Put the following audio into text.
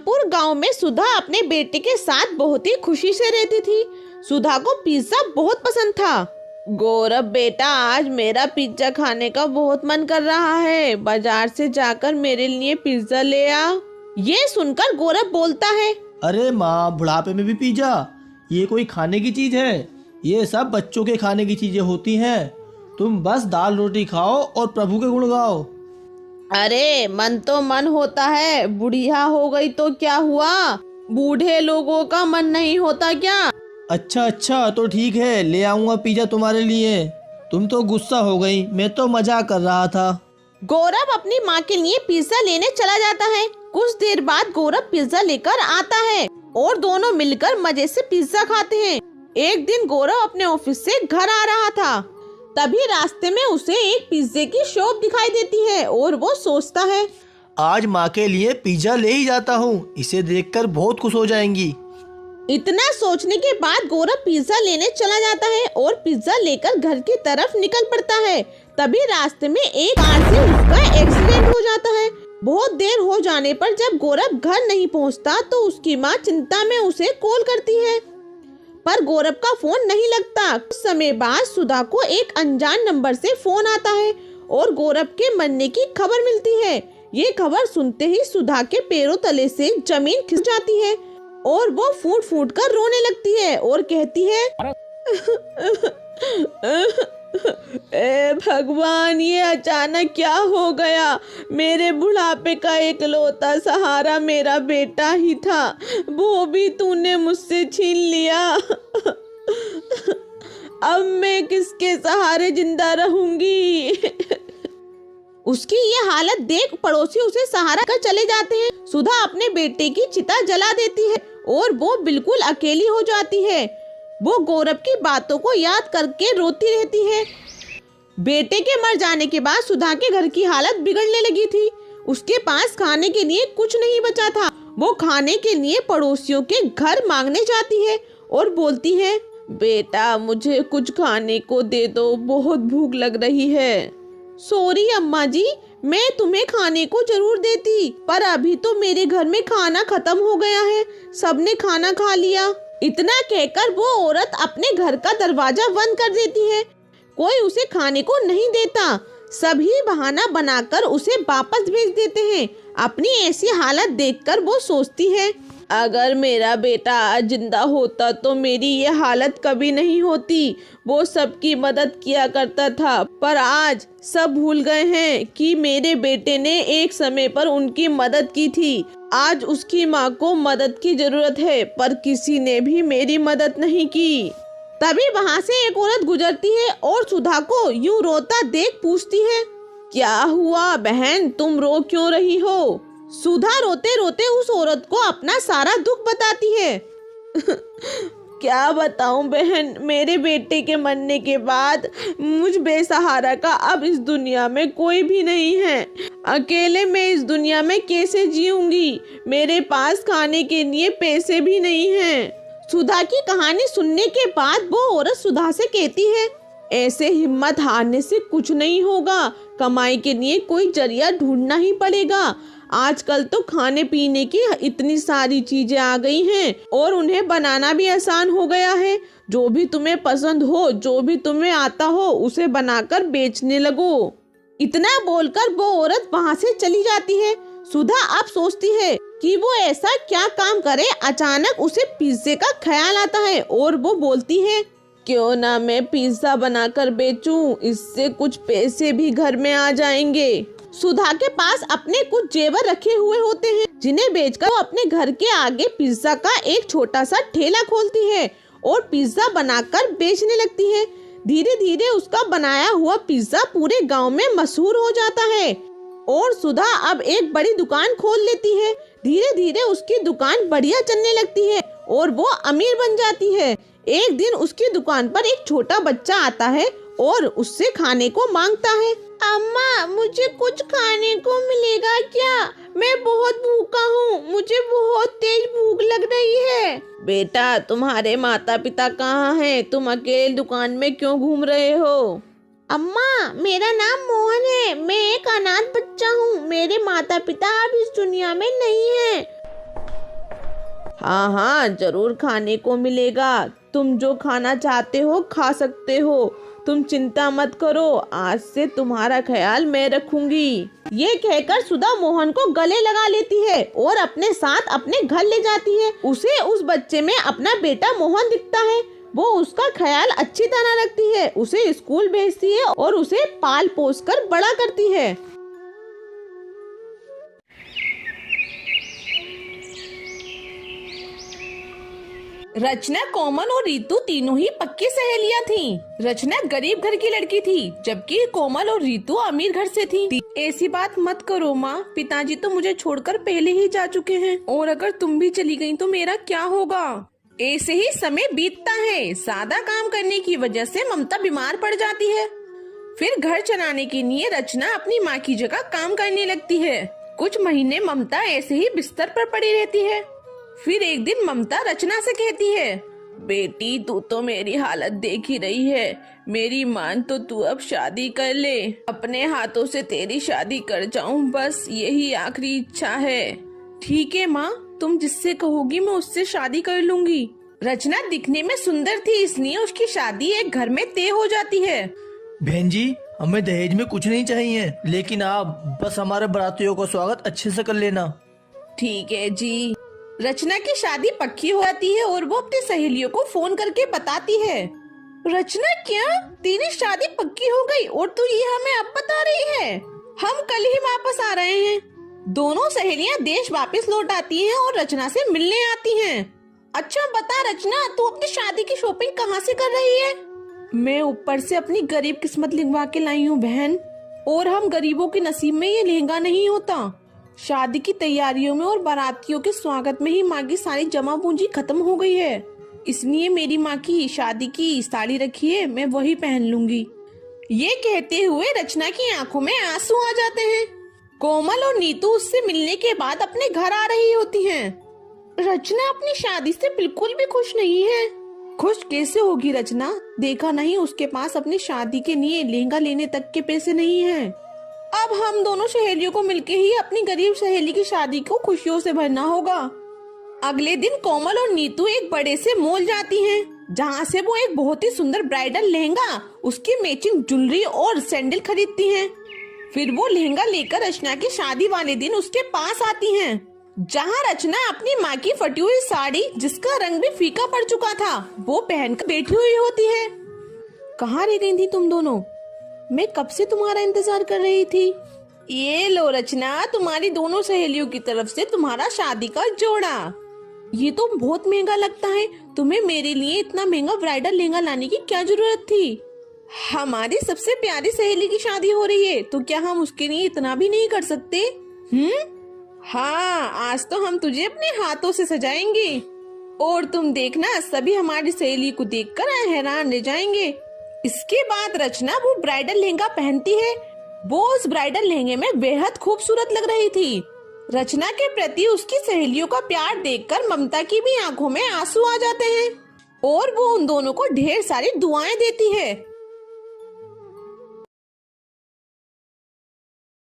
रामपुर गांव में सुधा अपने बेटे के साथ बहुत ही खुशी से रहती थी। सुधा को पिज्जा बहुत पसंद था। गौरव बेटा, आज मेरा पिज्जा खाने का बहुत मन कर रहा है, बाजार से जाकर मेरे लिए पिज्जा ले आ। ये सुनकर गौरव बोलता है, अरे माँ, बुढ़ापे में भी पिज्जा? ये कोई खाने की चीज है? ये सब बच्चों के खाने की चीजें होती हैं। तुम बस दाल रोटी खाओ और प्रभु के गुण गाओ। अरे मन तो मन होता है, बुढ़िया हो गई तो क्या हुआ? बूढ़े लोगों का मन नहीं होता क्या? अच्छा तो ठीक है, ले आऊंगा पिज्जा तुम्हारे लिए। तुम तो गुस्सा हो गई, मैं तो मजाक कर रहा था। गौरव अपनी माँ के लिए पिज्जा लेने चला जाता है। कुछ देर बाद गौरव पिज्जा लेकर आता है और दोनों मिलकर मजे से पिज्जा खाते हैं। एक दिन गौरव अपने ऑफिस से घर आ रहा था, तभी रास्ते में उसे एक पिज्जे की शॉप दिखाई देती है और वो सोचता है, आज माँ के लिए पिज्जा ले ही जाता हूँ, इसे देखकर बहुत खुश हो जाएंगी। इतना सोचने के बाद गौरव पिज्जा लेने चला जाता है और पिज्जा लेकर घर की तरफ निकल पड़ता है। तभी रास्ते में एक कार से उसका एक्सीडेंट हो जाता है। बहुत देर हो जाने पर जब गौरव घर नहीं पहुंचता तो उसकी माँ चिंता में उसे कॉल करती है, पर गौरव का फोन नहीं लगता। कुछ समय बाद सुधा को एक अनजान नंबर से फोन आता है और गौरव के मरने की खबर मिलती है। ये खबर सुनते ही सुधा के पैरों तले से जमीन खिसक जाती है और वो फूट फूट कर रोने लगती है और कहती है, ए भगवान, ये अचानक क्या हो गया? मेरे बुढ़ापे का एकलौता सहारा मेरा बेटा ही था, वो भी तूने मुझसे छीन लिया। अब मैं किसके सहारे जिंदा रहूंगी? उसकी ये हालत देख पड़ोसी उसे सहारा कर चले जाते हैं। सुधा अपने बेटे की चिता जला देती है और वो बिल्कुल अकेली हो जाती है। वो गौरव की बातों को याद करके रोती रहती है। बेटे के मर जाने के बाद सुधा के घर की हालत बिगड़ने लगी थी। उसके पास खाने के लिए कुछ नहीं बचा था। वो खाने के लिए पड़ोसियों के घर मांगने जाती है और बोलती है, बेटा मुझे कुछ खाने को दे दो, बहुत भूख लग रही है। सॉरी अम्मा जी, मैं तुम्हें खाने को जरूर देती, पर अभी तो मेरे घर में खाना खत्म हो गया है, सबने खाना खा लिया। इतना कहकर वो औरत अपने घर का दरवाजा बंद कर देती है। कोई उसे खाने को नहीं देता, सभी बहाना बनाकर उसे वापस भेज देते हैं। अपनी ऐसी हालत देखकर वो सोचती है, अगर मेरा बेटा आज जिंदा होता तो मेरी ये हालत कभी नहीं होती। वो सबकी मदद किया करता था, पर आज सब भूल गए हैं कि मेरे बेटे ने एक समय पर उनकी मदद की थी। आज उसकी माँ को मदद की जरूरत है, पर किसी ने भी मेरी मदद नहीं की। तभी वहाँ से एक औरत गुजरती है और सुधा को यूं रोता देख पूछती है, क्या हुआ बहन, तुम रो क्यों रही हो? सुधा रोते रोते उस औरत को अपना सारा दुख बताती है। क्या बताऊं बहन, मेरे बेटे के मरने के बाद मुझ बेसहारा का अब इस दुनिया में कोई भी नहीं है। अकेले मैं इस दुनिया में कैसे जीऊंगी? मेरे पास खाने के लिए पैसे भी नहीं हैं। सुधा की कहानी सुनने के बाद वो औरत सुधा से कहती है, ऐसे हिम्मत हारने से कुछ नहीं होगा, कमाई के लिए कोई जरिया ढूंढना ही पड़ेगा। आजकल तो खाने पीने की इतनी सारी चीजें आ गई हैं और उन्हें बनाना भी आसान हो गया है। जो भी तुम्हें पसंद हो, जो भी तुम्हें आता हो, उसे बनाकर बेचने लगो। इतना बोलकर वो औरत वहाँ से चली जाती है। सुधा अब सोचती है कि वो ऐसा क्या काम करे। अचानक उसे पिज्जे का ख्याल आता है और वो बोलती है, क्यों ना मैं पिज्जा बनाकर बेचूं, इससे कुछ पैसे भी घर में आ जाएंगे। सुधा के पास अपने कुछ जेवर रखे हुए होते हैं, जिन्हें बेचकर वो अपने घर के आगे पिज्जा का एक छोटा सा ठेला खोलती है और पिज्जा बनाकर बेचने लगती है। धीरे धीरे उसका बनाया हुआ पिज्जा पूरे गांव में मशहूर हो जाता है और सुधा अब एक बड़ी दुकान खोल लेती है। धीरे धीरे उसकी दुकान बढ़िया चलने लगती है और वो अमीर बन जाती है। एक दिन उसकी दुकान पर एक छोटा बच्चा आता है और उससे खाने को मांगता है, अम्मा मुझे कुछ खाने को मिलेगा क्या? मैं बहुत भूखा हूँ, मुझे बहुत तेज भूख लग रही है। बेटा तुम्हारे माता पिता कहाँ हैं? तुम अकेले दुकान में क्यों घूम रहे हो? अम्मा मेरा नाम मोहन है, मैं एक अनाथ बच्चा हूँ, मेरे माता पिता अब इस दुनिया में नहीं हैं। हाँ हाँ, जरूर खाने को मिलेगा। तुम जो खाना चाहते हो खा सकते हो। तुम चिंता मत करो, आज से तुम्हारा ख्याल मैं रखूंगी। ये कहकर सुधा मोहन को गले लगा लेती है और अपने साथ अपने घर ले जाती है। उसे उस बच्चे में अपना बेटा मोहन दिखता है। वो उसका ख्याल अच्छी तरह रखती है, उसे स्कूल भेजती है और उसे पाल पोस कर बड़ा करती है। रचना, कोमल और रीतू तीनों ही पक्की सहेलियां थीं। रचना गरीब घर की लड़की थी, जबकि कोमल और रीतू अमीर घर से थीं। ऐसी बात मत करो माँ, पिताजी तो मुझे छोड़कर पहले ही जा चुके हैं, और अगर तुम भी चली गई तो मेरा क्या होगा। ऐसे ही समय बीतता है। ज्यादा काम करने की वजह से ममता बीमार पड़ जाती है। फिर घर चलाने के लिए रचना अपनी माँ की जगह काम करने लगती है। कुछ महीने ममता ऐसे ही बिस्तर पर पड़ी रहती है। फिर एक दिन ममता रचना से कहती है, बेटी तू तो मेरी हालत देख ही रही है, मेरी मान तो तू अब शादी कर ले। अपने हाथों से तेरी शादी कर जाऊं, बस यही आखिरी इच्छा है। ठीक है माँ, तुम जिससे कहोगी मैं उससे शादी कर लूंगी। रचना दिखने में सुंदर थी, इसलिए उसकी शादी एक घर में तय हो जाती है। बहन जी, हमें दहेज में कुछ नहीं चाहिए, लेकिन आप बस हमारे बारातियों का स्वागत अच्छे से कर लेना। ठीक है जी। रचना की शादी पक्की हो जाती है और वो अपनी सहेलियों को फोन करके बताती है। रचना, क्या तेरी शादी पक्की हो गई और तू ये हमें अब बता रही है? हम कल ही वापस आ रहे हैं। दोनों सहेलियां देश वापस लौट आती हैं और रचना से मिलने आती हैं। अच्छा बता रचना, तू अपनी शादी की शॉपिंग कहाँ से कर रही है? मैं ऊपर से अपनी गरीब किस्मत लिखवा के लाई हूँ बहन, और हम गरीबों के नसीब में ये लहंगा नहीं होता। शादी की तैयारियों में और बारातियों के स्वागत में ही माँ की सारी जमा पूंजी खत्म हो गई है, इसलिए मेरी माँ की शादी की साड़ी रखी है, मैं वही पहन लूंगी। ये कहते हुए रचना की आंखों में आंसू आ जाते हैं। कोमल और नीतू उससे मिलने के बाद अपने घर आ रही होती हैं। रचना अपनी शादी से बिल्कुल भी खुश नहीं है। खुश कैसे होगी रचना? देखा नहीं, उसके पास अपनी शादी के लिए लहंगा लेने तक के पैसे नहीं हैं। अब हम दोनों सहेलियों को मिलके ही अपनी गरीब सहेली की शादी को खुशियों से भरना होगा। अगले दिन कोमल और नीतू एक बड़े से मॉल जाती हैं, जहां से वो एक बहुत ही सुंदर ब्राइडल लहंगा, उसकी मैचिंग ज्वेलरी और सैंडल खरीदती हैं। फिर वो लहंगा लेकर रचना की शादी वाले दिन उसके पास आती हैं, जहां रचना अपनी माँ की फटी हुई साड़ी, जिसका रंग भी फीका पड़ चुका था, वो पहनकर बैठी हुई होती है। कहाँ रह गई थी तुम दोनों? मैं कब से तुम्हारा इंतजार कर रही थी। ये लो रचना, तुम्हारी दोनों सहेलियों की तरफ से तुम्हारा शादी का जोड़ा। ये तो बहुत महंगा लगता है, तुम्हें मेरे लिए इतना महंगा ब्राइडल लहंगा लाने की क्या जरूरत थी? हमारी सबसे प्यारी सहेली की शादी हो रही है, तो क्या हम उसके लिए इतना भी नहीं कर सकते? हाँ, आज तो हम तुझे अपने हाथों से सजाएंगे, और तुम देखना सभी हमारी सहेली को देखकर हैरान रह जाएंगे। इसके बाद रचना वो ब्राइडल लहंगा पहनती है। वो उस ब्राइडल लहंगे में बेहद खूबसूरत लग रही थी। रचना के प्रति उसकी सहेलियों का प्यार देखकर ममता की भी आंखों में आंसू आ जाते हैं, और वो उन दोनों को ढेर सारी दुआएं देती है।